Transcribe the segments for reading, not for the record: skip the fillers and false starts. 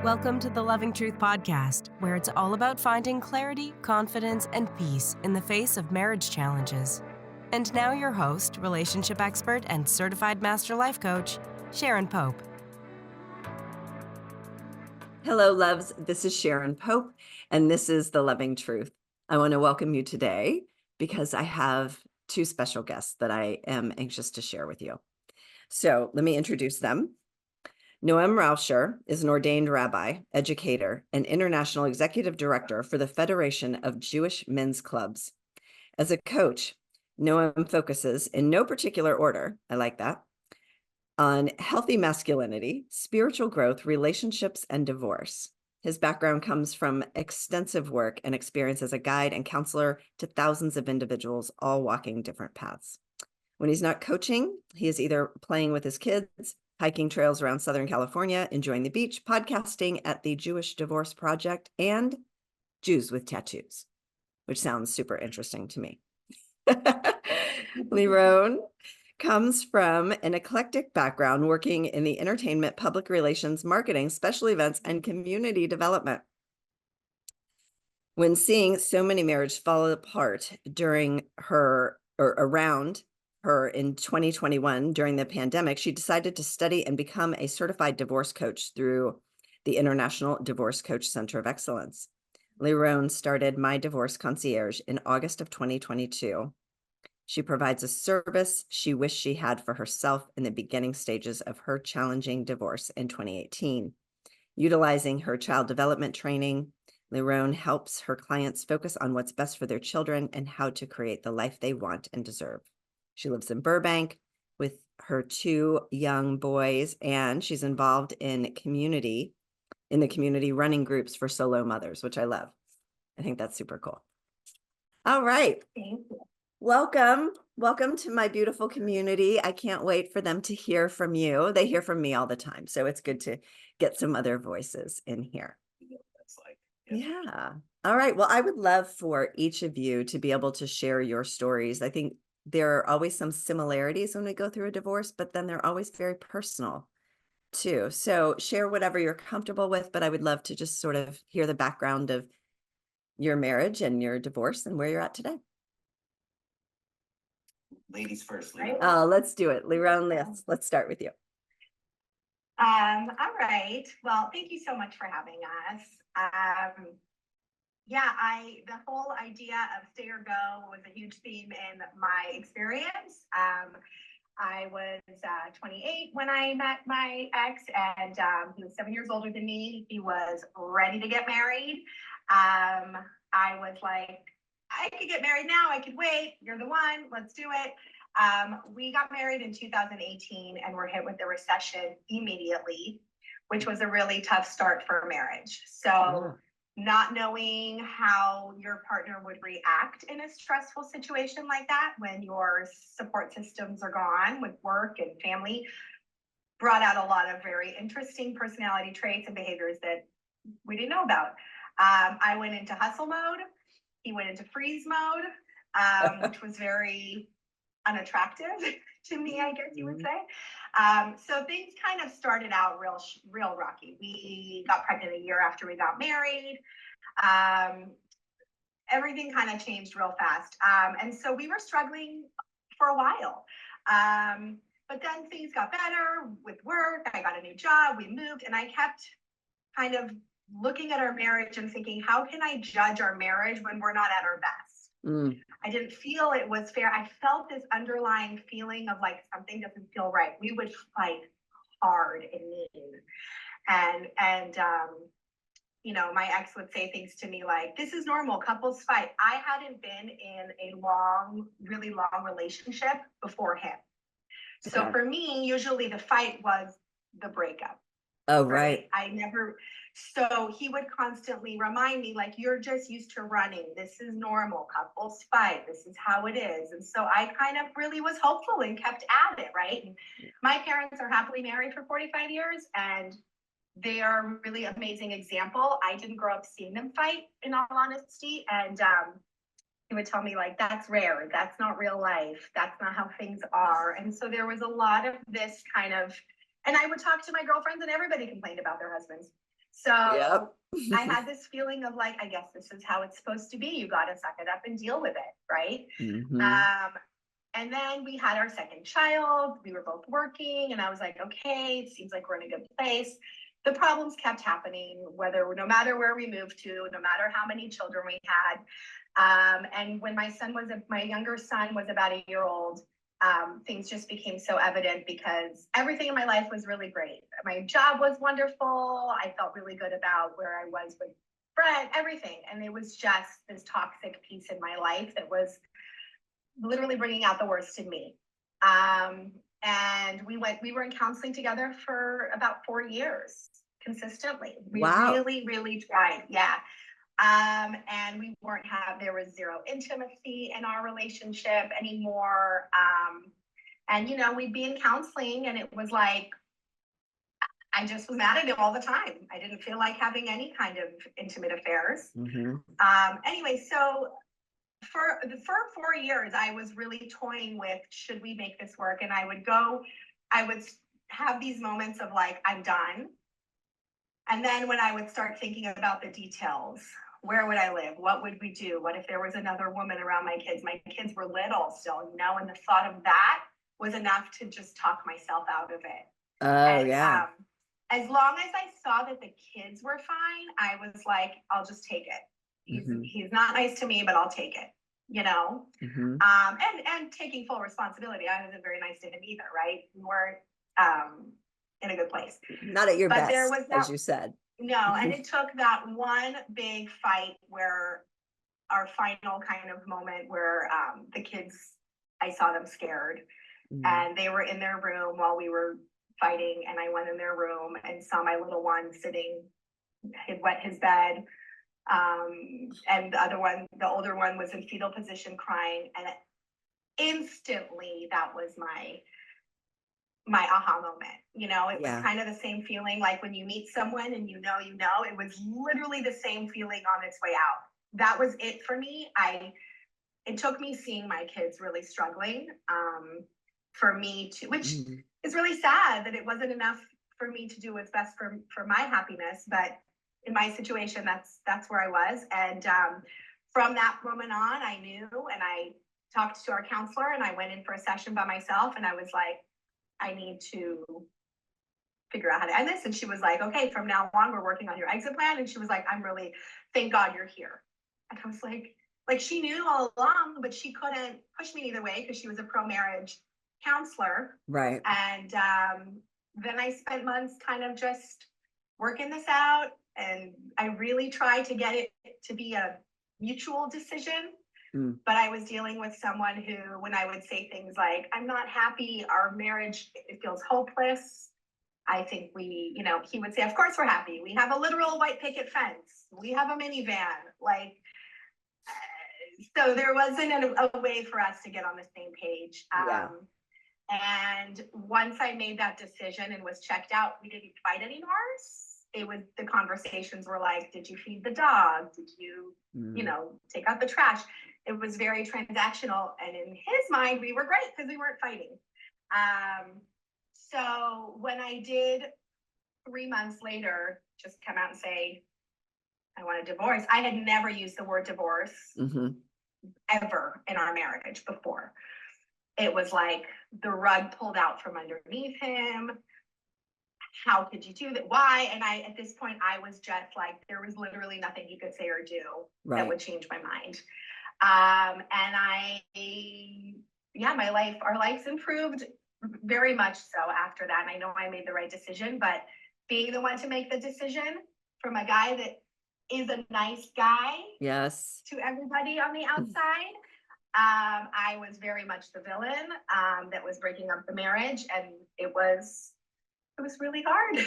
Welcome to the Loving Truth Podcast, where it's all about finding clarity, confidence, and peace in the face of marriage challenges. And now your host, relationship expert, and certified master life coach, Sharon Pope. Hello, loves. This is Sharon Pope, and this is The Loving Truth. I want to welcome you today because I have two special guests that I am anxious to share with you. So let me introduce them. Noam Raucher is an ordained rabbi, educator, and international executive director for the Federation of Jewish Men's Clubs. As a coach, Noam focuses, in no particular order, I like that, on healthy masculinity, spiritual growth, relationships, and divorce. His background comes from extensive work and experience as a guide and counselor to thousands of individuals, all walking different paths. When he's not coaching, he is either playing with his kids, hiking trails around Southern California, enjoying the beach, podcasting at the Jewish Divorce Project, and Jews with Tattoos, which sounds super interesting to me. Leeron comes from an eclectic background working in the entertainment, public relations, marketing, special events, and community development. When seeing so many marriages fall apart during her or around her in 2021 during the pandemic, she decided to study and become a certified divorce coach through the International Divorce Coach Center of Excellence. Leeron started My Divorce Concierge in August of 2022. She provides a service she wished she had for herself in the beginning stages of her challenging divorce in 2018. Utilizing her child development training, Leeron helps her clients focus on what's best for their children and how to create the life they want and deserve. She lives in Burbank with her two young boys, and she's involved in the community running groups for solo mothers, which I love. I think that's super cool. All right. Thank you. Welcome to my beautiful community. I can't wait for them to hear from you. They hear from me all the time, so it's good to get some other voices in here. Yeah. All right. Well, I would love for each of you to be able to share your stories. I think there are always some similarities when we go through a divorce, but then they're always very personal too. So share whatever you're comfortable with, but I would love to just sort of hear the background of your marriage and your divorce and where you're at today. Ladies first. Let's do it. Leeron, let's start with you. All right. Well, thank you so much for having us. The whole idea of stay or go was a huge theme in my experience. I was 28 when I met my ex, and he was 7 years older than me. He was ready to get married. I was like, I could get married now. I could wait. You're the one. Let's do it. We got married in 2018 and were hit with the recession immediately, which was a really tough start for marriage. So not knowing how your partner would react in a stressful situation like that, when your support systems are gone with work and family, brought out a lot of very interesting personality traits and behaviors that we didn't know about. I went into hustle mode. He went into freeze mode, which was very unattractive to me, I guess you would say. So things kind of started out real rocky. We got pregnant a year after we got married. Everything kind of changed real fast. And so we were struggling for a while. But then things got better with work. I got a new job. We moved, and I kept kind of looking at our marriage and thinking, how can I judge our marriage when we're not at our best? I didn't feel it was fair. I felt this underlying feeling of like something doesn't feel right. We would fight hard and mean. And my ex would say things to me like, this is normal, couples fight. I hadn't been in a really long relationship before him. So for me, usually the fight was the breakup. Oh, right. So he would constantly remind me, like, you're just used to running. This is normal. Couples fight. This is how it is. And so I kind of really was hopeful and kept at it, right? And my parents are happily married for 45 years, and they are a really amazing example. I didn't grow up seeing them fight, in all honesty. And he would tell me, like, that's rare. That's not real life. That's not how things are. And so there was a lot of this kind of, and I would talk to my girlfriends, and everybody complained about their husbands. So Yep. I had this feeling of like, I guess this is how it's supposed to be. You got to suck it up and deal with it, right? And then we had our second child. We were both working, and I was like, okay, it seems like we're in a good place. The problems kept happening, no matter where we moved to, no matter how many children we had. And when my younger son was about a year old, things just became so evident because everything in my life was really great. My job was wonderful. I felt really good about where I was with Brett, everything. And it was just this toxic piece in my life that was literally bringing out the worst in me. And we were in counseling together for about 4 years consistently. We really, really tried. Yeah. And there was zero intimacy in our relationship anymore. And, we'd be in counseling and it was like, I just was mad at him all the time. I didn't feel like having any kind of intimate affairs. Anyway, so for 4 years, I was really toying with, should we make this work? And I would have these moments of like, I'm done. And then when I would start thinking about the details, where would I live? What would we do? What if there was another woman around my kids? My kids were little still, and the thought of that was enough to just talk myself out of it. Yeah. As long as I saw that the kids were fine, I was like, I'll just take it. He's not nice to me, but I'll take it, and taking full responsibility. I wasn't very nice to him either, right? We weren't in a good place. Not at your best, as you said. No, and it took that one big fight where our final kind of moment where the kids, I saw them scared and they were in their room while we were fighting, and I went in their room and saw my little one sitting, he'd wet his bed, and the older one was in fetal position crying, and instantly that was my aha moment. It was kind of the same feeling like when you meet someone and it was literally the same feeling on its way out. That was it for me. It took me seeing my kids really struggling for me to, which is really sad that it wasn't enough for me to do what's best for my happiness. But in my situation, that's where I was. And from that moment on, I knew, and I talked to our counselor, and I went in for a session by myself, and I was like, I need to figure out how to end this. And she was like, okay, from now on, we're working on your exit plan. And she was like, thank God you're here. And I was like she knew all along, but she couldn't push me either way because she was a pro-marriage counselor. Right. And then I spent months kind of just working this out. And I really tried to get it to be a mutual decision. But I was dealing with someone who, when I would say things like, I'm not happy, our marriage, it feels hopeless. I think he would say, of course we're happy. We have a literal white picket fence. We have a minivan. So there wasn't a way for us to get on the same page. And once I made that decision and was checked out, we didn't fight anymore. The conversations were like, did you feed the dog? Did you, take out the trash? It was very transactional. And in his mind, we were great because we weren't fighting. So when I did 3 months later, just come out and say, I want a divorce, I had never used the word divorce ever in our marriage before. It was like the rug pulled out from underneath him. How could you do that? Why? And at this point, I was just like, there was literally nothing he could say or do that would change my mind. And our lives improved very much so after that. And I know I made the right decision, but being the one to make the decision from a guy that is a nice guy, yes, to everybody on the outside, I was very much the villain that was breaking up the marriage, and it was really hard.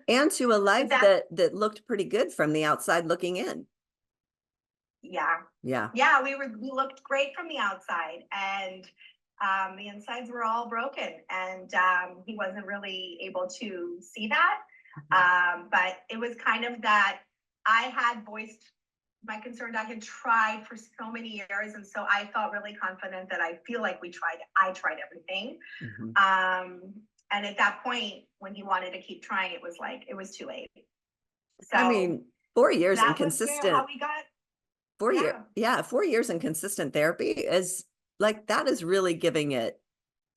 And to a life that looked pretty good from the outside looking in. Yeah. We looked great from the outside, and the insides were all broken, and he wasn't really able to see that. But it was kind of that I had voiced my concern. I had tried for so many years, and so I felt really confident that I feel like I tried everything. And at that point, when he wanted to keep trying, it was too late. I So mean, 4 years in that was how consistent we got, 4 year, yeah, yeah, 4 years in consistent therapy is like, that is really giving it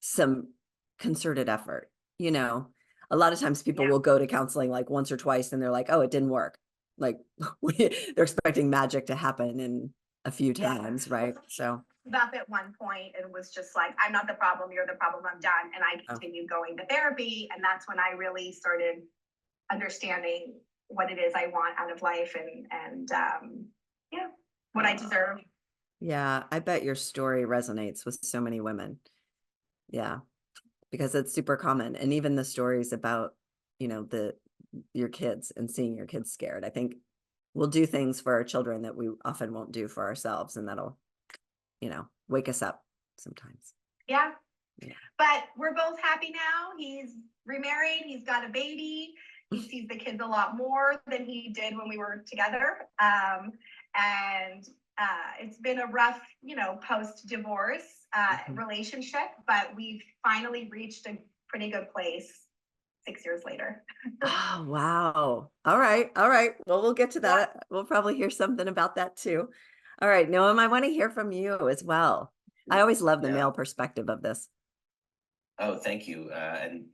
some concerted effort. You know, a lot of times people yeah. will go to counseling like once or twice and they're like, oh, it didn't work. Like they're expecting magic to happen in a few Yeah. times, right? So, Up at one point and was just like, I'm not the problem, you're the problem, I'm done. And I oh, continued going to therapy. And that's when I really started understanding what it is I want out of life and yeah, what I deserve. yeah, I bet your story resonates with so many women. Yeah, because it's super common. And even the stories about, your kids and seeing your kids scared. I think we'll do things for our children that we often won't do for ourselves, and that'll, wake us up sometimes. Yeah. Yeah. But we're both happy now. He's remarried, he's got a baby. He sees the kids a lot more than he did when we were together. And it's been a rough, post-divorce relationship, but we've finally reached a pretty good place 6 years later. Oh, wow. All right. All right. Well, we'll get to Yeah. that. We'll probably hear something about that too. All right, Noam, I want to hear from you as well. I always love the Yeah. male perspective of this. Oh, thank you. And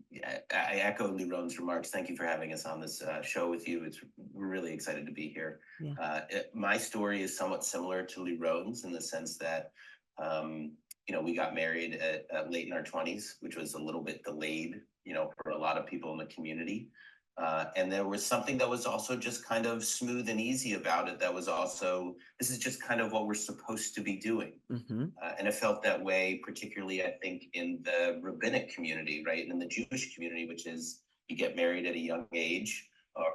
I echo Leeron's remarks. Thank you for having us on this show with you. We're really excited to be here. Yeah. My story is somewhat similar to Leeron's in the sense that, we got married at late in our 20s, which was a little bit delayed, for a lot of people in the community. And there was something that was also just kind of smooth and easy about it. That was also, this is just kind of what we're supposed to be doing. Mm-hmm. And it felt that way, particularly, I think, in the rabbinic community, right? And in the Jewish community, which is you get married at a young age,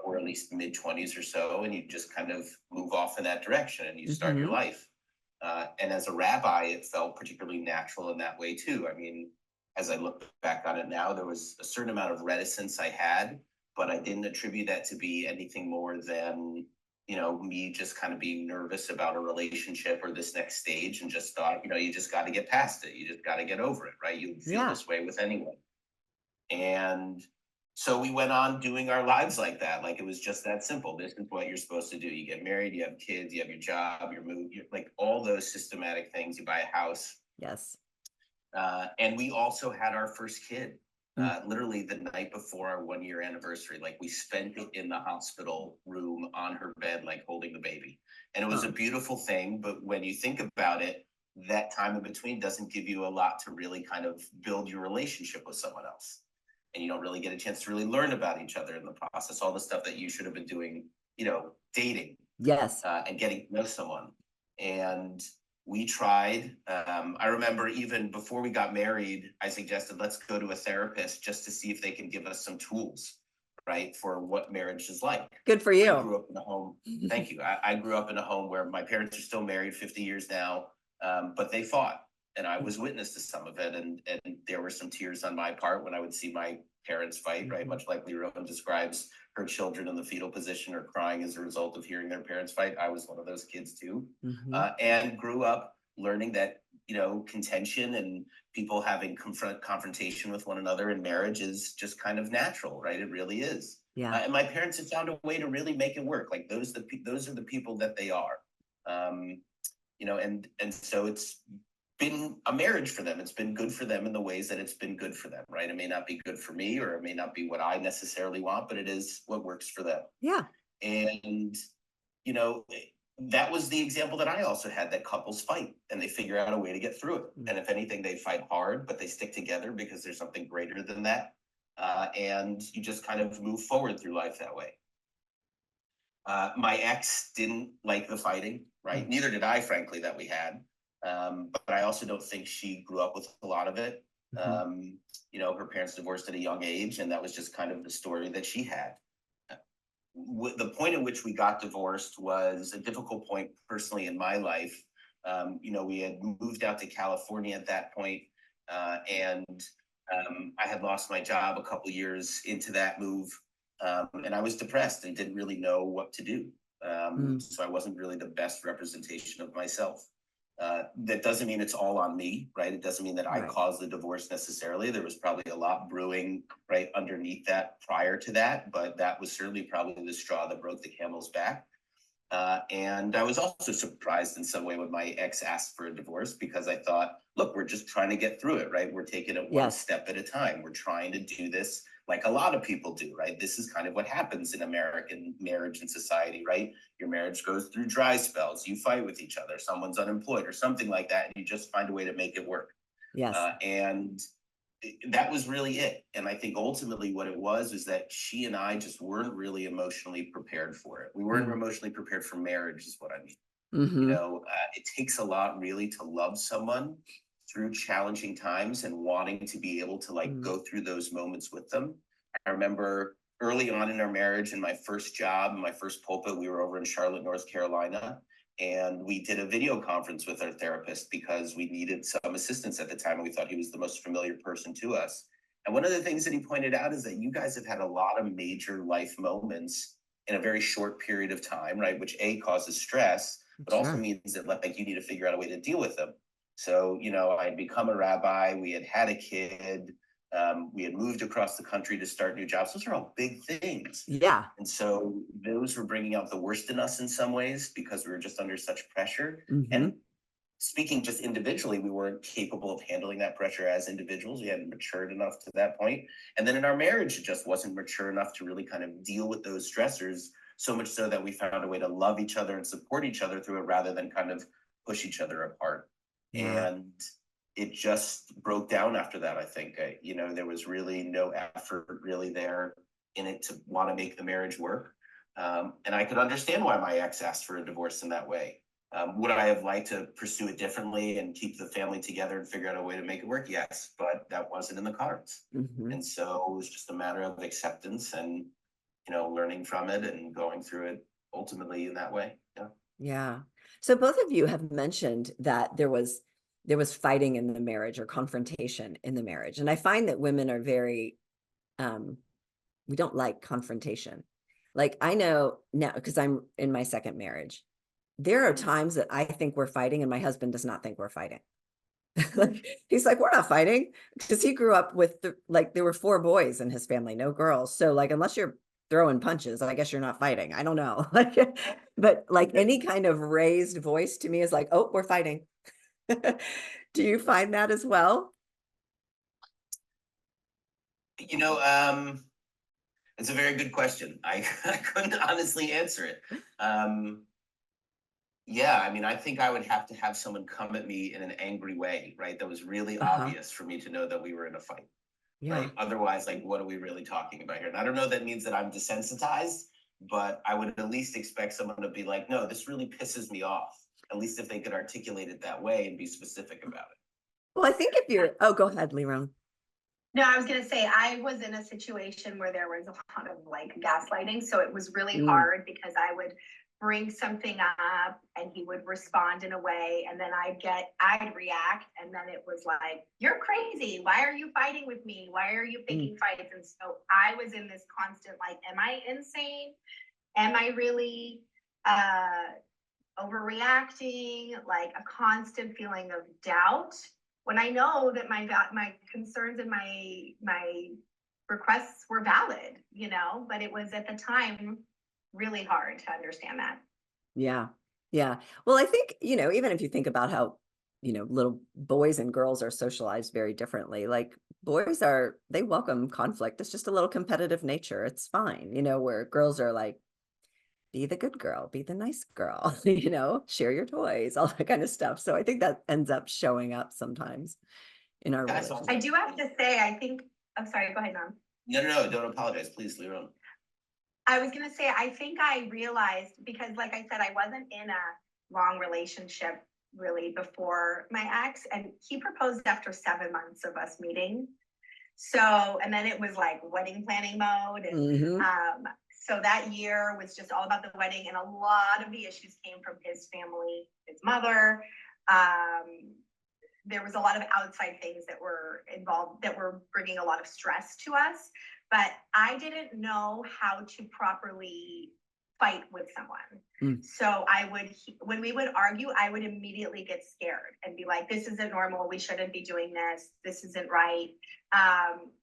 or at least mid 20s or so, and you just kind of move off in that direction and you start your Mm-hmm. life. And as a rabbi, it felt particularly natural in that way, too. I mean, as I look back on it now, there was a certain amount of reticence I had, but I didn't attribute that to be anything more than me just kind of being nervous about a relationship or this next stage, and just thought, you just got to get past it. You just got to get over it, right? You feel this way with anyone. And so we went on doing our lives like that. Like it was just that simple. This is what you're supposed to do. You get married, you have kids, you have your job, your move, like all those systematic things. You buy a house. Yes. And we also had our first kid. Literally the night before our 1-year anniversary. Like we spent it in the hospital room on her bed, like holding the baby. And it was a beautiful thing. But when you think about it, that time in between doesn't give you a lot to really kind of build your relationship with someone else. And you don't really get a chance to really learn about each other in the process, all the stuff that you should have been doing, dating. Yes. And getting to know someone. And we tried. I remember even before we got married, I suggested let's go to a therapist just to see if they can give us some tools, right, for what marriage is like. Good for you. I grew up in a home. Thank you. I grew up in a home where my parents are still married 50 years now, but they fought, and I was witness to some of it, and there were some tears on my part when I would see my parents fight, right? Much like Leeron describes her children in the fetal position or crying as a result of hearing their parents fight. I was one of those kids too, and grew up learning that contention and people having confrontation with one another in marriage is just kind of natural, right? It really is. Yeah. And my parents have found a way to really make it work. Like those are the people that they are, and so it's been a marriage for them. It's been good for them in the ways that it's been good for them, right? It may not be good for me, or it may not be what I necessarily want, but it is what works for them. Yeah. And, that was the example that I also had, that couples fight and they figure out a way to get through it. And if anything, they fight hard, but they stick together because there's something greater than that. And you just kind of move forward through life that way. My ex didn't like the fighting, right? Neither did I, frankly, that we had. But I also don't think she grew up with a lot of it. Her parents divorced at a young age, and that was just kind of the story that she had. The point at which we got divorced was a difficult point personally in my life. We had moved out to California at that point, and I had lost my job a couple years into that move, and I was depressed and didn't really know what to do. So I wasn't really the best representation of myself. That doesn't mean it's all on me, right? It doesn't mean that I Right. caused the divorce necessarily. There was probably a lot brewing right underneath that prior to that, but that was certainly probably the straw that broke the camel's back. And I was also surprised in some way when my ex asked for a divorce, because I thought, look, we're just trying to get through it, right? We're taking it one Yes. step at a time. We're trying to do this like a lot of people do, right? This is kind of what happens in American marriage and society, right? Your marriage goes through dry spells. You fight with each other. Someone's unemployed or something like that, and you just find a way to make it work. Yes. And that was really it. And I think ultimately what it was is that she and I just weren't really emotionally prepared for it. We weren't emotionally prepared for marriage, is what I mean. Mm-hmm. It takes a lot really to love someone through challenging times and wanting to be able to go through those moments with them. I remember early on in our marriage, in my first job, my first pulpit, we were over in Charlotte, North Carolina, and we did a video conference with our therapist because we needed some assistance at the time, and we thought he was the most familiar person to us. And one of the things that he pointed out is that you guys have had a lot of major life moments in a very short period of time, right? Which causes stress, but also means that you need to figure out a way to deal with them. So, I'd become a rabbi, we had a kid, we had moved across the country to start new jobs. Those are all big things. Yeah. And so those were bringing out the worst in us in some ways because we were just under such pressure. And speaking just individually, we weren't capable of handling that pressure as individuals. We hadn't matured enough to that point. And then in our marriage, it just wasn't mature enough to really kind of deal with those stressors, so much so that we found a way to love each other and support each other through it rather than kind of push each other apart. Yeah. And it just broke down after that, I think. There was really no effort really there in it to want to make the marriage work. And I could understand why my ex asked for a divorce in that way. Would I have liked to pursue it differently and keep the family together and figure out a way to make it work? Yes, but that wasn't in the cards. And so it was just a matter of acceptance and, learning from it and going through it ultimately in that way. Yeah. Yeah. So both of you have mentioned that there was fighting in the marriage or confrontation in the marriage. And I find that women are very, we don't like confrontation. Like I know now, because I'm in my second marriage, there are times that I think we're fighting and my husband does not think we're fighting. He's like, we're not fighting, because he grew up with there were 4 boys in his family, no girls. So unless you're throwing punches, I guess you're not fighting. I don't know. But any kind of raised voice to me is like, oh, we're fighting. Do you find that as well? It's a very good question. I couldn't honestly answer it. Yeah, I mean, I think I would have to have someone come at me in an angry way, right? That was really obvious for me to know that we were in a fight. Yeah. Right? Otherwise, what are we really talking about here? And I don't know if that means that I'm desensitized, but I would at least expect someone to be like, no, this really pisses me off. At least if they could articulate it that way and be specific about it. Well, I think oh, go ahead, Leeron. No, I was going to say, I was in a situation where there was a lot of gaslighting. So it was really hard because I would bring something up and he would respond in a way, and then I'd react, and then it was like, you're crazy. Why are you fighting with me? Why are you picking fights? And so I was in this constant, am I insane? Am I really overreacting? A constant feeling of doubt, when I know that my concerns and my requests were valid, but it was at the time really hard to understand that. Yeah. Yeah. Well, I think, even if you think about how, little boys and girls are socialized very differently, boys they welcome conflict. It's just a little competitive nature. It's fine, where girls are be the good girl, be the nice girl, share your toys, all that kind of stuff. So I think that ends up showing up sometimes in our relationship. I do have to say, I'm sorry, go ahead, Noam. No, don't apologize, please, Leeron. I was going to say, I think I realized, because like I said, I wasn't in a long relationship really before my ex, and he proposed after 7 months of us meeting. So, and then it was wedding planning mode. And so that year was just all about the wedding, and a lot of the issues came from his family, his mother. There was a lot of outside things that were involved that were bringing a lot of stress to us. But I didn't know how to properly fight with someone. So when we would argue, I would immediately get scared and be like, this isn't normal. We shouldn't be doing this. This isn't right.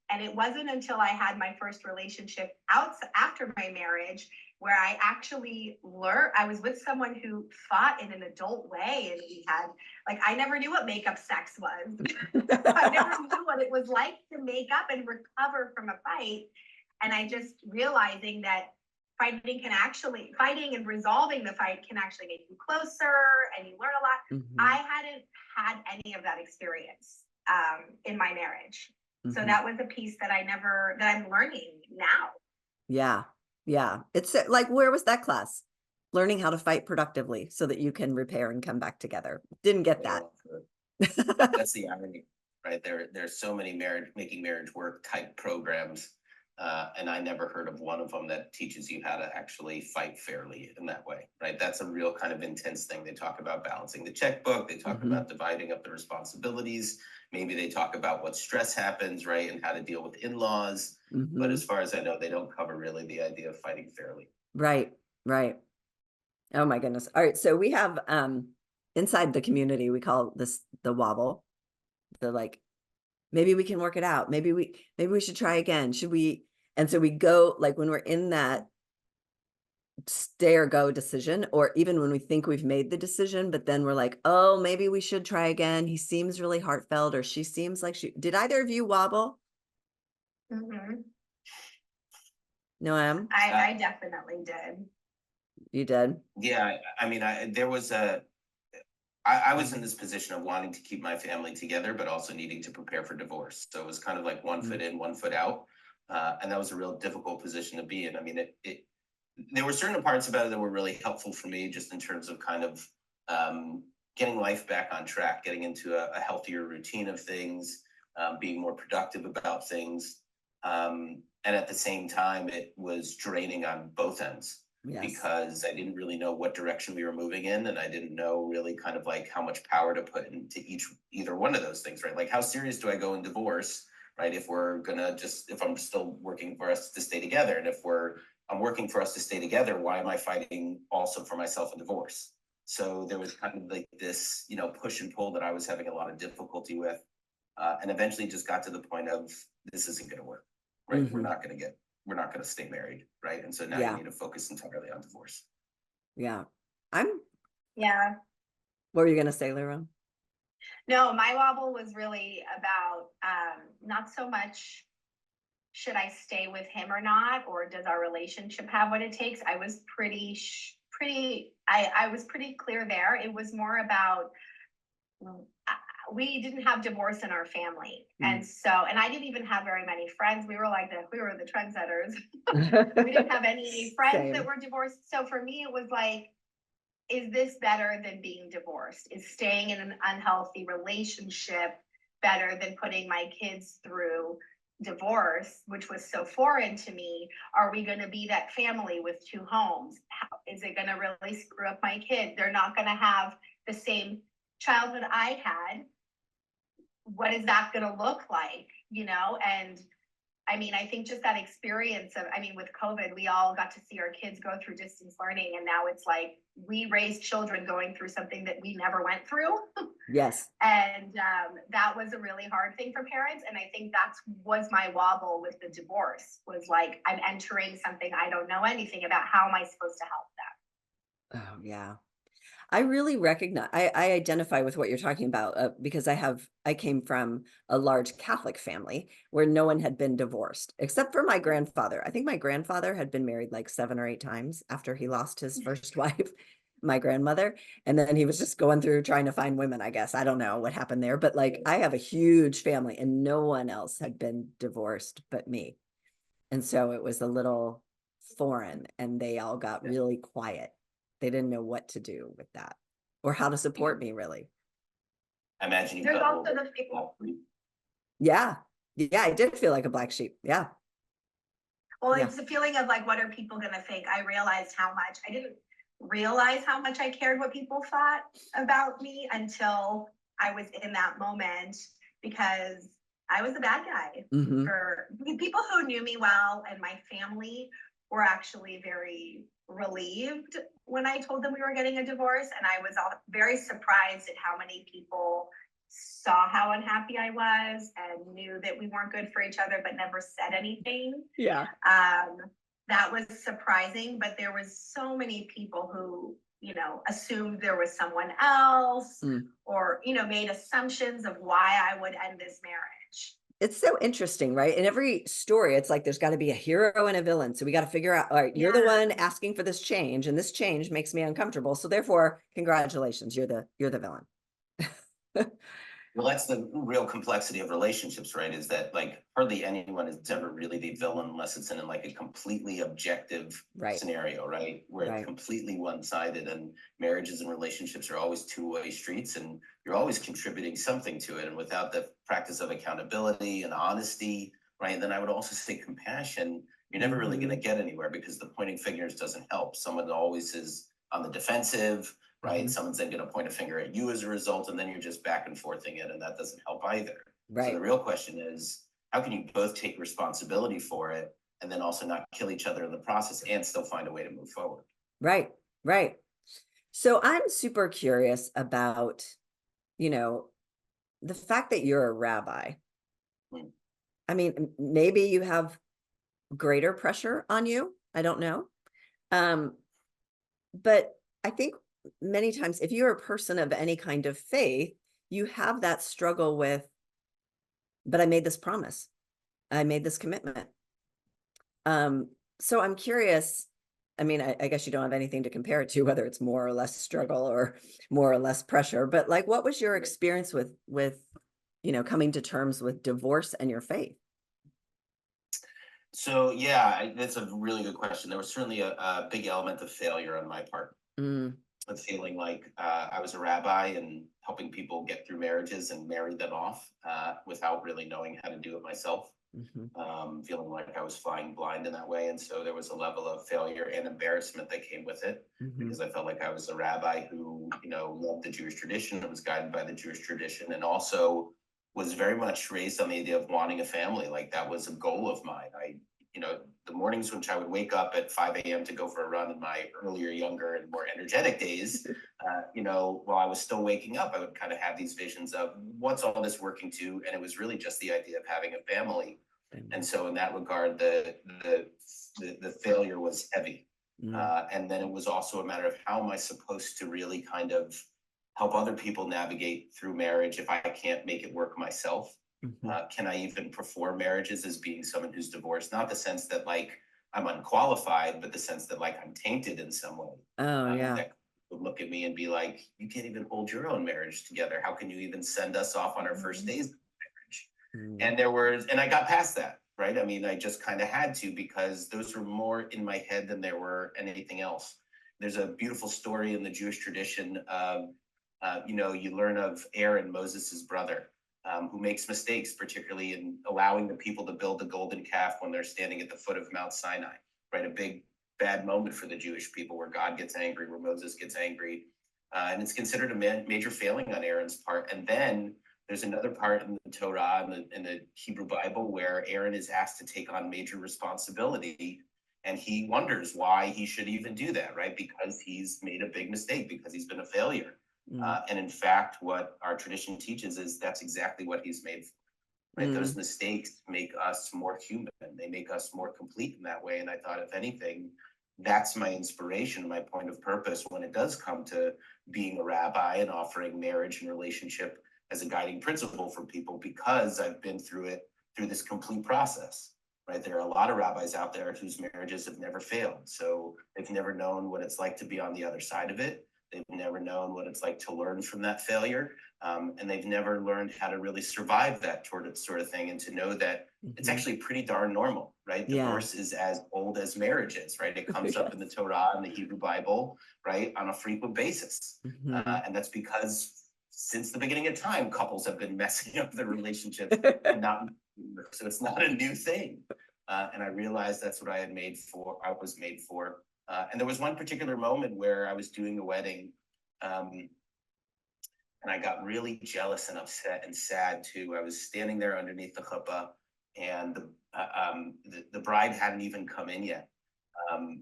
And it wasn't until I had my first relationship after my marriage where I actually learned. I was with someone who fought in an adult way, and we had, like, I never knew what makeup sex was. I never knew what it was like to make up and recover from a fight. And I just realizing that fighting and resolving the fight can actually make you closer, and you learn a lot. I hadn't had any of that experience in my marriage. So that was a piece that I'm learning now. Yeah. Yeah. It's like, where was that class? Learning how to fight productively so that you can repair and come back together. Didn't get that. That's the irony, right? There's so many making marriage work type programs. And I never heard of one of them that teaches you how to actually fight fairly in that way, right? That's a real kind of intense thing. They talk about balancing the checkbook. They talk about dividing up the responsibilities. Maybe they talk about what stress happens, right? And how to deal with in-laws. But as far as I know, they don't cover really the idea of fighting fairly. Right. Right. Oh my goodness. All right. So we have, inside the community, we call this the wobble. The like, maybe we can work it out. Maybe we should try again. Should we? And so we go, like, when we're in that stay or go decision, or even when we think we've made the decision, but then we're like, oh, maybe we should try again. He seems really heartfelt, or she seems like did either of you wobble? Noam? I definitely did. You did? Yeah. I mean, I was in this position of wanting to keep my family together, but also needing to prepare for divorce. So it was kind of like one foot in, one foot out. And that was a real difficult position to be in. I mean, there were certain parts about it that were really helpful for me, just in terms of kind of getting life back on track, getting into a healthier routine of things, being more productive about things. And at the same time, it was draining on both ends. Yes. Because I didn't really know what direction we were moving in, and I didn't know really kind of like how much power to put into either one of those things, right? Like, how serious do I go in divorce, right? If I'm still working for us to stay together, and if I'm working for us to stay together, why am I fighting also for myself in divorce? So there was kind of like this, push and pull that I was having a lot of difficulty with, and eventually just got to the point of, this isn't going to work, right? We're not going to stay married, right? And so now you need to focus entirely on divorce. Yeah. Yeah. What were you going to say, Leeron? No, my wobble was really about not so much should I stay with him or not, or does our relationship have what it takes? I was pretty clear there. It was more about, we didn't have divorce in our family. And I didn't even have very many friends. We were the trendsetters. We didn't have any friends that were divorced. So for me, it was like, is this better than being divorced? Is staying in an unhealthy relationship better than putting my kids through divorce, which was so foreign to me? Are we going to be that family with two homes? Is it going to really screw up my kids? They're not going to have the same childhood I had. What is that going to look like? And I mean, I think just that experience with COVID, we all got to see our kids go through distance learning. And now it's like, we raised children going through something that we never went through. Yes. And that was a really hard thing for parents. And I think was my wobble with the divorce, was like, I'm entering something I don't know anything about. How am I supposed to help them? Oh, yeah. I really recognize, I identify with what you're talking about, because I came from a large Catholic family where no one had been divorced except for my grandfather. I think my grandfather had been married like 7 or 8 times after he lost his first wife, my grandmother. And then he was just going through trying to find women, I guess. I don't know what happened there, but like, I have a huge family and no one else had been divorced but me. And so it was a little foreign, and they all got really quiet. They didn't know what to do with that or how to support me, really. I imagine there's also the people. Yeah. Yeah, I did feel like a black sheep. Yeah. Well, it's the feeling of like, what are people going to think? I didn't realize how much I cared what people thought about me until I was in that moment, because I was a bad guy. For people who knew me well, and my family were actually very relieved when I told them we were getting a divorce. And I was very surprised at how many people saw how unhappy I was and knew that we weren't good for each other, but never said anything. Yeah. That was surprising, but there was so many people who, assumed there was someone else or, made assumptions of why I would end this marriage. It's so interesting, right? In every story, it's like there's got to be a hero and a villain. So we got to figure out, all right, you're the one asking for this change, and this change makes me uncomfortable. So therefore, congratulations, you're the villain. Well, that's the real complexity of relationships, right? Is that like hardly anyone is ever really the villain unless it's in like a completely objective scenario, right? Where it's completely one-sided, and marriages and relationships are always two-way streets, and you're always contributing something to it. And without the practice of accountability and honesty, right? And then I would also say compassion, you're never really going to get anywhere, because the pointing fingers doesn't help. Someone always is on the defensive, right? Someone's then going to point a finger at you as a result, and then you're just back and forthing it, and that doesn't help either. So the real question is, how can you both take responsibility for it and then also not kill each other in the process and still find a way to move forward? Right. So I'm super curious about, the fact that you're a rabbi. I mean, maybe you have greater pressure on you. I don't know. But I think many times, if you're a person of any kind of faith, you have that struggle with, but I made this promise, I made this commitment. So I'm curious, I mean, I guess you don't have anything to compare it to, whether it's more or less struggle or more or less pressure, but like, what was your experience with coming to terms with divorce and your faith? So that's a really good question. There was certainly a big element of failure on my part. Of feeling like I was a rabbi and helping people get through marriages and marry them off without really knowing how to do it myself. Feeling like I was flying blind in that way. And so there was a level of failure and embarrassment that came with it, because I felt like I was a rabbi who, loved the Jewish tradition and was guided by the Jewish tradition, and also was very much raised on the idea of wanting a family. Like that was a goal of mine. The mornings which I would wake up at 5 a.m. to go for a run in my earlier, younger, and more energetic days, while I was still waking up, I would kind of have these visions of what's all this working to, and it was really just the idea of having a family. And so in that regard, the failure was heavy. And then it was also a matter of how am I supposed to really kind of help other people navigate through marriage if I can't make it work myself? Can I even perform marriages as being someone who's divorced? Not the sense that like I'm unqualified, but the sense that like I'm tainted in some way. That would look at me and be like, you can't even hold your own marriage together. How can you even send us off on our first days of marriage? And I got past that, right? I mean, I just kind of had to, because those were more in my head than there were anything else. There's a beautiful story in the Jewish tradition. You learn of Aaron, Moses's brother, who makes mistakes, particularly in allowing the people to build the golden calf when they're standing at the foot of Mount Sinai, right? A big bad moment for the Jewish people, where God gets angry, where Moses gets angry. And it's considered a major failing on Aaron's part. And then there's another part in the Torah, in the Hebrew Bible, where Aaron is asked to take on major responsibility. And he wonders why he should even do that, right? Because he's made a big mistake, because he's been a failure. And in fact, what our tradition teaches is that's exactly what he's made for. Right? Those mistakes make us more human. They make us more complete in that way. And I thought, if anything, that's my inspiration, my point of purpose when it does come to being a rabbi and offering marriage and relationship as a guiding principle for people, because I've been through this complete process. Right? There are a lot of rabbis out there whose marriages have never failed. So they've never known what it's like to be on the other side of it. They've never known what it's like to learn from that failure. And they've never learned how to really survive that sort of thing, and to know that it's actually pretty darn normal, right? Divorce is as old as marriage is, right? It comes up in the Torah and the Hebrew Bible, right, on a frequent basis. And that's because since the beginning of time, couples have been messing up their relationships and not, so it's not a new thing. And I realized that's what I was made for. And there was one particular moment where I was doing a wedding, and I got really jealous and upset and sad too. I was standing there underneath the chuppah, and the bride hadn't even come in yet.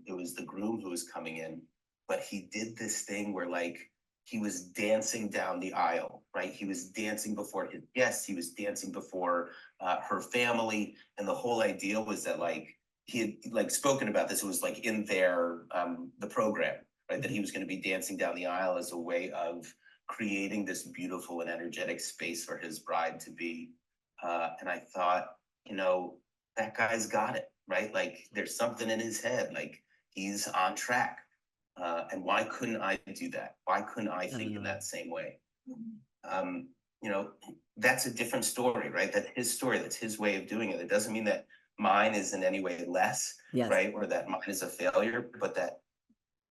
It was the groom who was coming in, but he did this thing where like he was dancing down the aisle, right? He was dancing before his guests. He was dancing before her family. And the whole idea was that like he had like spoken about this. It was like in their, the program, right? That he was going to be dancing down the aisle as a way of creating this beautiful and energetic space for his bride to be. And I thought, you know, that guy's got it, right? Like there's something in his head, like he's on track. And why couldn't I do that? Why couldn't I think in that same way? You know, that's a different story, right? That's his story. That's his way of doing it. It doesn't mean that mine is in any way less, right? Or that mine is a failure, but that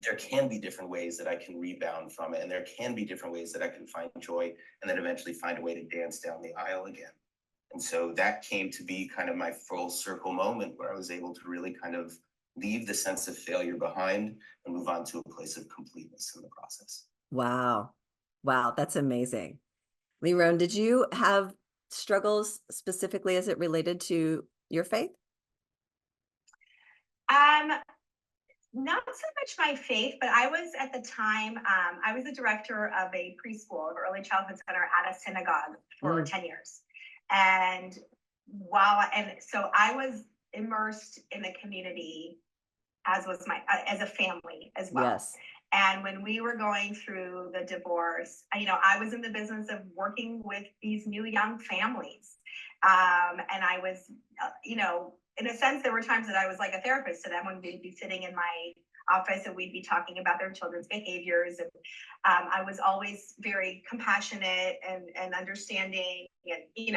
there can be different ways that I can rebound from it. And there can be different ways that I can find joy and then eventually find a way to dance down the aisle again. And so that came to be kind of my full circle moment where I was able to really kind of leave the sense of failure behind and move on to a place of completeness in the process. Wow. Wow. That's amazing. Leeron, did you have struggles specifically as it related to your faith? Not so much my faith, but I was at the time, I was the director of a preschool, of early childhood center at a synagogue for 10 years. And so I was immersed in the community as was as a family as well. Yes. And when we were going through the divorce, I was in the business of working with these new young families. And I was, in a sense, there were times that I was like a therapist to them when we'd be sitting in my office and we'd be talking about their children's behaviors. And I was always very compassionate and understanding and,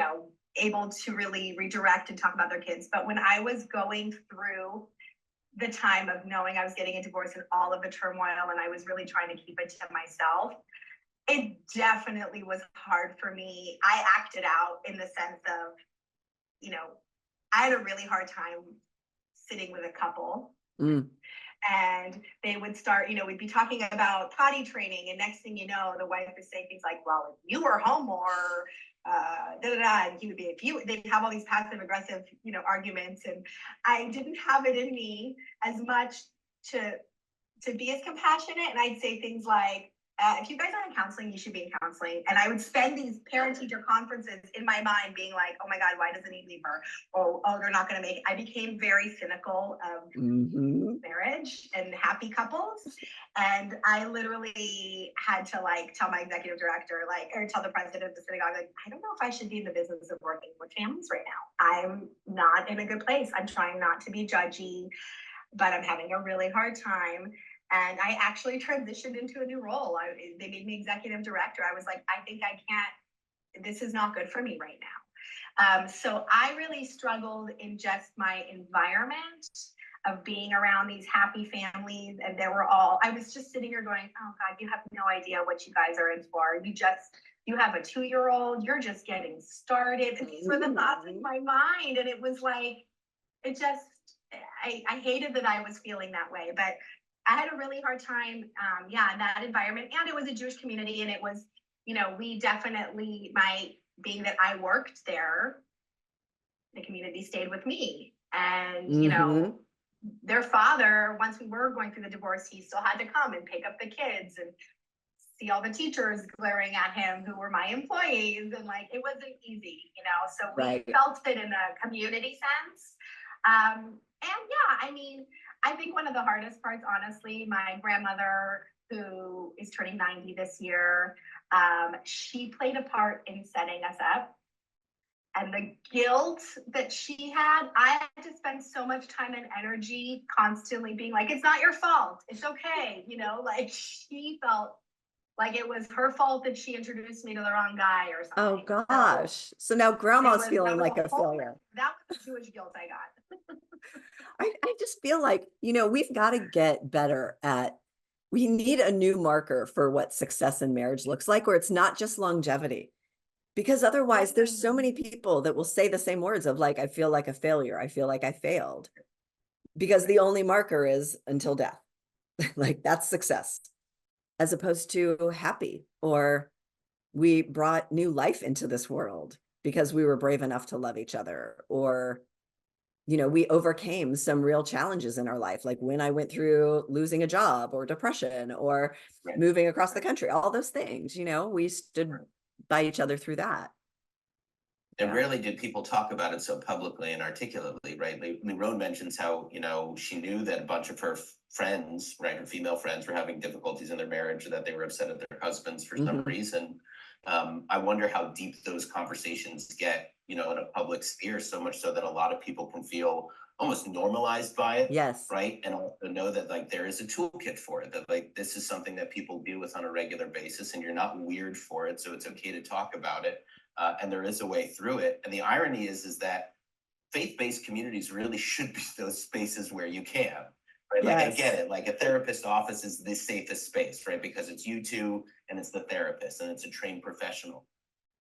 able to really redirect and talk about their kids. But when I was going through the time of knowing I was getting a divorce and all of the turmoil, and I was really trying to keep it to myself, it definitely was hard for me. I acted out in the sense of, I had a really hard time sitting with a couple. And they would start, we'd be talking about potty training, and next thing you know, the wife would say things like, well, if you were home more, and he would be, they'd have all these passive aggressive, arguments. And I didn't have it in me as much to be as compassionate. And I'd say things like, if you guys are in counseling, you should be in counseling. And I would spend these parent-teacher conferences in my mind being like, oh my God, why doesn't he leave her? Oh, they're not going to make it. I became very cynical of marriage and happy couples. And I literally had to tell my executive director, or tell the president of the synagogue, I don't know if I should be in the business of working with families right now. I'm not in a good place. I'm trying not to be judgy, but I'm having a really hard time. And I actually transitioned into a new role. They made me executive director. I was like, I think I can't, this is not good for me right now. So I really struggled in just my environment of being around these happy families. And I was just sitting here going, oh God, you have no idea what you guys are in for. You have a 2-year-old, you're just getting started. And these were the thoughts in my mind. And it was like, I hated that I was feeling that way, but I had a really hard time, in that environment. And it was a Jewish community. And it was, we definitely, being that I worked there, the community stayed with me. And, their father, once we were going through the divorce, he still had to come and pick up the kids and see all the teachers glaring at him who were my employees. And it wasn't easy, so we felt it in a community sense. I think one of the hardest parts, honestly, my grandmother, who is turning 90 this year, she played a part in setting us up. And the guilt that she had, I had to spend so much time and energy constantly being like, it's not your fault. It's okay. She felt like it was her fault that she introduced me to the wrong guy or something. Oh gosh. So now grandma's feeling like a failure. That was the Jewish guilt I got. I just feel like, we've got to get better we need a new marker for what success in marriage looks like, or it's not just longevity. Because otherwise there's so many people that will say the same words of I feel like a failure. I feel like I failed, because the only marker is until death. That's success, as opposed to happy, or we brought new life into this world because we were brave enough to love each other, or we overcame some real challenges in our life, like when I went through losing a job or depression or Right. moving across the country, all those things, we stood by each other through that. And rarely did people talk about it so publicly and articulately, right? Leeron mentions how, she knew that a bunch of her friends, right, her female friends were having difficulties in their marriage, or that they were upset at their husbands for some reason. I wonder how deep those conversations get, in a public sphere, so much so that a lot of people can feel almost normalized by it. Yes. Right. And also know that like there is a toolkit for it, that like this is something that people deal with on a regular basis, and you're not weird for it. So it's okay to talk about it. And there is a way through it. And the irony is that faith-based communities really should be those spaces where you can, right? Like I get it, like a therapist office is the safest space, right? Because it's you two and it's the therapist and it's a trained professional.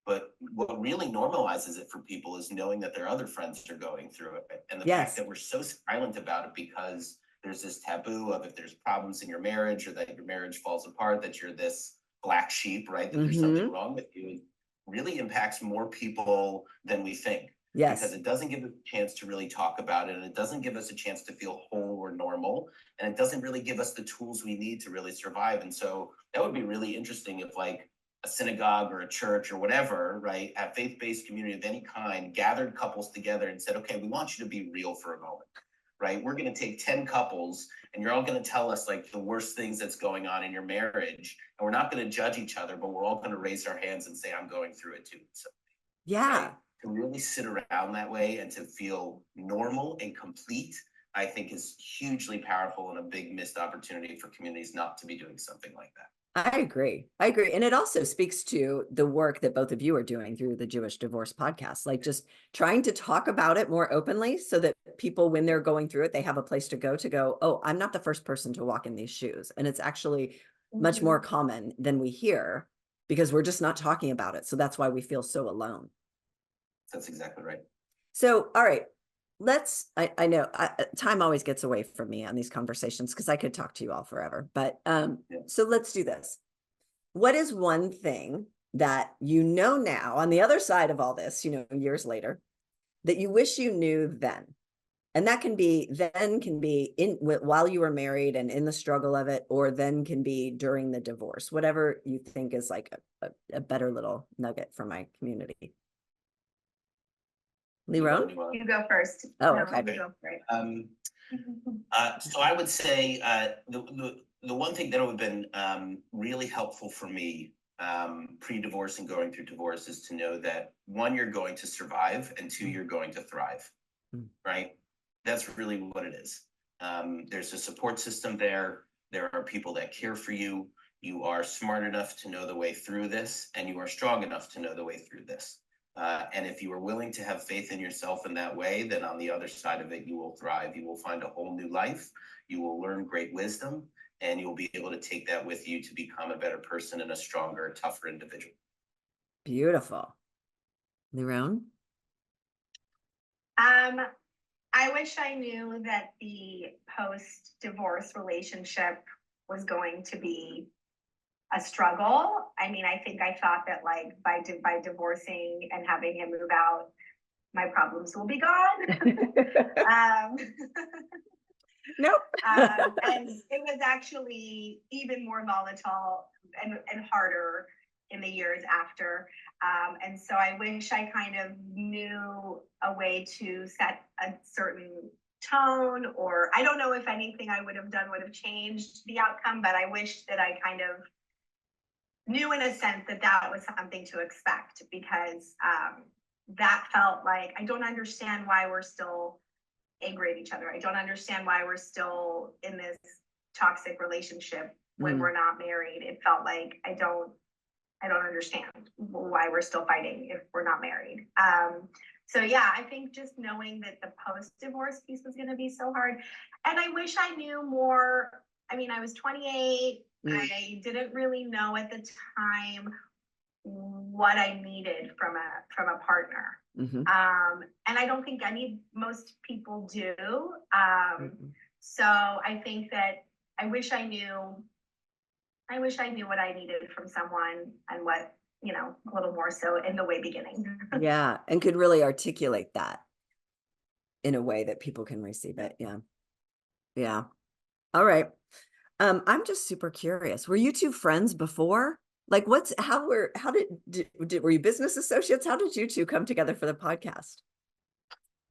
But what really normalizes it for people is knowing that their other friends are going through it. And the fact that we're so silent about it because there's this taboo of if there's problems in your marriage or that your marriage falls apart, that you're this black sheep, right? That there's something wrong with you, really impacts more people than we think. Yes. Because it doesn't give us a chance to really talk about it, and it doesn't give us a chance to feel whole or normal, and it doesn't really give us the tools we need to really survive. And so that would be really interesting if like a synagogue or a church or whatever, right, a faith-based community of any kind gathered couples together and said, okay, we want you to be real for a moment, right? We're going to take 10 couples and you're all going to tell us like the worst things that's going on in your marriage. And we're not going to judge each other, but we're all going to raise our hands and say, I'm going through it too. So, right? To really sit around that way and to feel normal and complete, I think is hugely powerful and a big missed opportunity for communities not to be doing something like that. I agree. And it also speaks to the work that both of you are doing through the Jewish Divorce Podcast, like just trying to talk about it more openly so that people, when they're going through it, they have a place to go, oh, I'm not the first person to walk in these shoes. And it's actually much more common than we hear because we're just not talking about it. So that's why we feel so alone. That's exactly right. So, all right. I know time always gets away from me on these conversations because I could talk to you all forever, but so let's do this. What is one thing that now on the other side of all this, years later, that you wish you knew then? And that can be while you were married and in the struggle of it, or then can be during the divorce, whatever you think is like a better little nugget for my community. Leeron? You go first. Oh, no, okay. You go first. So I would say the one thing that would have been really helpful for me pre-divorce and going through divorce is to know that 1, you're going to survive, and 2, you're going to thrive, right? That's really what it is. There's a support system there. There are people that care for you. You are smart enough to know the way through this, and you are strong enough to know the way through this. And if you are willing to have faith in yourself in that way, then on the other side of it, you will thrive. You will find a whole new life. You will learn great wisdom, and you'll be able to take that with you to become a better person and a stronger, tougher individual. Beautiful. Leeron? I wish I knew that the post-divorce relationship was going to be a struggle. I mean, I think I thought that like by divorcing and having him move out, my problems will be gone. Nope. And it was actually even more volatile and harder in the years after. And so I wish I kind of knew a way to set a certain tone, or I don't know if anything I would have done would have changed the outcome, but I wish that I kind of knew in a sense that was something to expect, because that felt like, I don't understand why we're still angry at each other. I don't understand why we're still in this toxic relationship when we're not married. It felt like I don't understand why we're still fighting if we're not married. So yeah, I think just knowing that the post-divorce piece was going to be so hard. And I wish I knew more. I mean, I was 28. I didn't really know at the time what I needed from a partner. And I don't think most people do. So I think that I wish I knew what I needed from someone, and what, a little more so in the way beginning. Yeah. And could really articulate that. in a way that people can receive it. Yeah. Yeah. All right. I'm just super curious. Were you two friends before? Like were you business associates? How did you two come together for the podcast?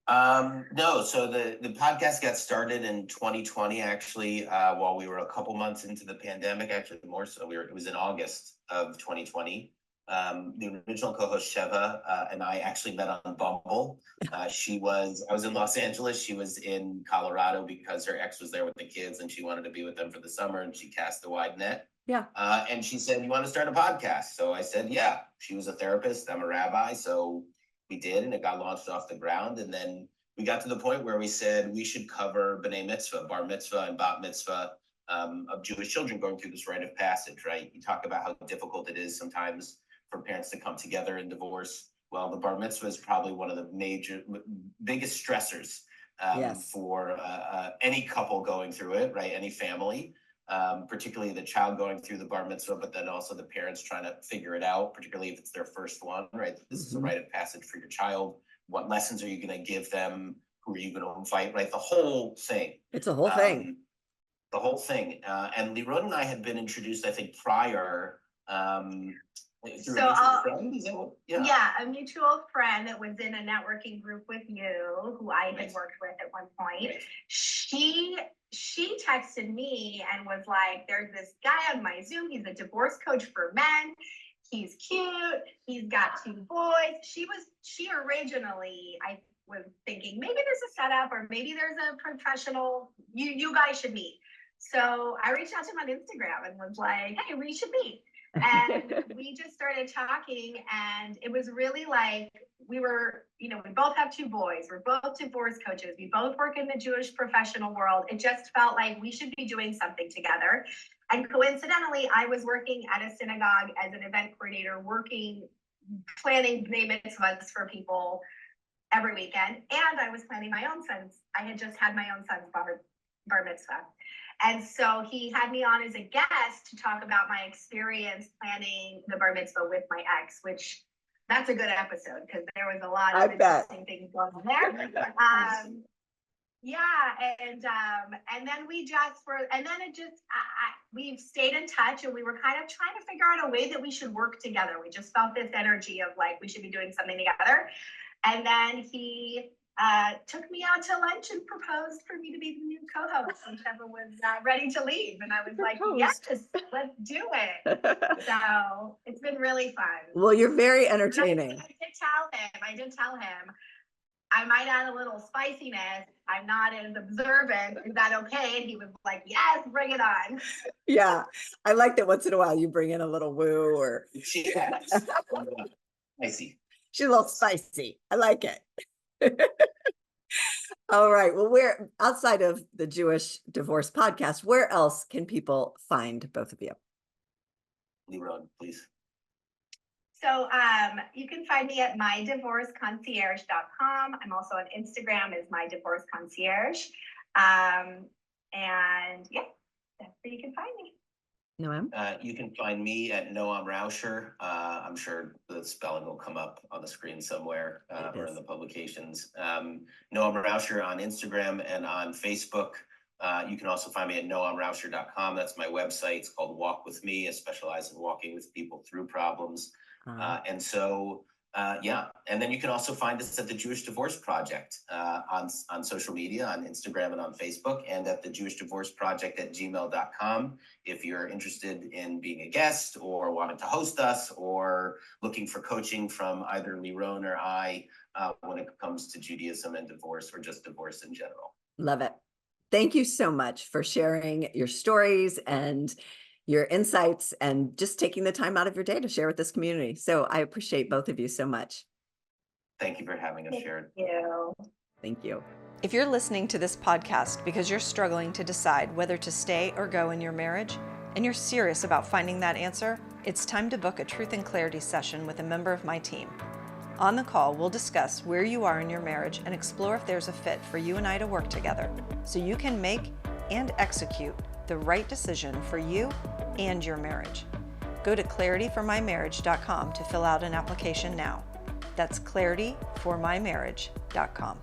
No, so the podcast got started in 2020, actually, while we were a couple months into the pandemic, actually more so. It was in August of 2020. The original co-host Sheva and I actually met on Bumble. I was in Los Angeles. She was in Colorado because her ex was there with the kids and she wanted to be with them for the summer, and she cast a wide net. Yeah. And she said, "You want to start a podcast?" So I said, yeah. She was a therapist. I'm a rabbi. So we did, and it got launched off the ground. And then we got to the point where we said we should cover B'nai Mitzvah, Bar Mitzvah, and Bat Mitzvah of Jewish children going through this rite of passage, right? You talk about how difficult it is sometimes for parents to come together in divorce. Well, the Bar Mitzvah is probably one of the biggest stressors Yes. for any couple going through it, right? Any family. Particularly the child going through the bar mitzvah, but then also the parents trying to figure it out, particularly if it's their first one, right? This is a rite of passage for your child. What lessons are you going to give them? Who are you going to invite, right? The whole thing. It's a whole thing. The whole thing. And Leeron and I had been introduced, I think, prior. Through So a friend? Is that what, yeah, a mutual friend that was in a networking group with you, who I had worked with at one point. She texted me and was like, "There's this guy on my Zoom. He's a divorce coach for men. He's cute. He's got 2 boys." She originally, I was thinking maybe there's a setup or maybe there's a professional. You guys should meet. So I reached out to him on Instagram and was like, "Hey, we should meet." And we just started talking, and it was really like we both have 2 boys. We're both divorce coaches. We both work in the Jewish professional world. It just felt like we should be doing something together. And coincidentally, I was working at a synagogue as an event coordinator, planning B'nai Mitzvahs for people every weekend. And I was planning my own son's. I had just had my own son's bar mitzvah. And so he had me on as a guest to talk about my experience planning the bar mitzvah with my ex, which that's a good episode because there was a lot of interesting things going on there. And then we've stayed in touch, and we were kind of trying to figure out a way that we should work together. We just felt this energy of like we should be doing something together. And then he took me out to lunch and proposed for me to be the new co-host when Sheva was ready to leave. And I was like, yes, let's do it. So it's been really fun. Well, you're very entertaining. I did tell him, I might add a little spiciness. I'm not as observant. Is that okay? And he was like, yes, bring it on. Yeah. I like that once in a while you bring in a little woo or she has. Spicy. She's a little spicy. I like it. All right. Well, we're outside of the Jewish Divorce Podcast. Where else can people find both of you? Leeron, please. So you can find me at mydivorceconcierge.com. I'm also on Instagram as mydivorceconcierge. And yeah, that's where you can find me. Noam? You can find me at Noam Raucher. I'm sure the spelling will come up on the screen somewhere or in the publications. Noam Raucher on Instagram and on Facebook. You can also find me at noamraucher.com. That's my website. It's called Walk With Me. I specialize in walking with people through problems. And then you can also find us at the Jewish Divorce Project on social media, on Instagram and on Facebook, and at the Jewish Divorce Project at gmail.com. If you're interested in being a guest or wanting to host us or looking for coaching from either Leeron or I when it comes to Judaism and divorce or just divorce in general. Love it. Thank you so much for sharing your stories and your insights and just taking the time out of your day to share with this community. So I appreciate both of you so much. Thank you for having us, Sharon. Thank you. Thank you. If you're listening to this podcast because you're struggling to decide whether to stay or go in your marriage, and you're serious about finding that answer, it's time to book a Truth and Clarity session with a member of my team. On the call, we'll discuss where you are in your marriage and explore if there's a fit for you and I to work together so you can make and execute the right decision for you and your marriage. Go to clarityformymarriage.com to fill out an application now. That's clarityformymarriage.com.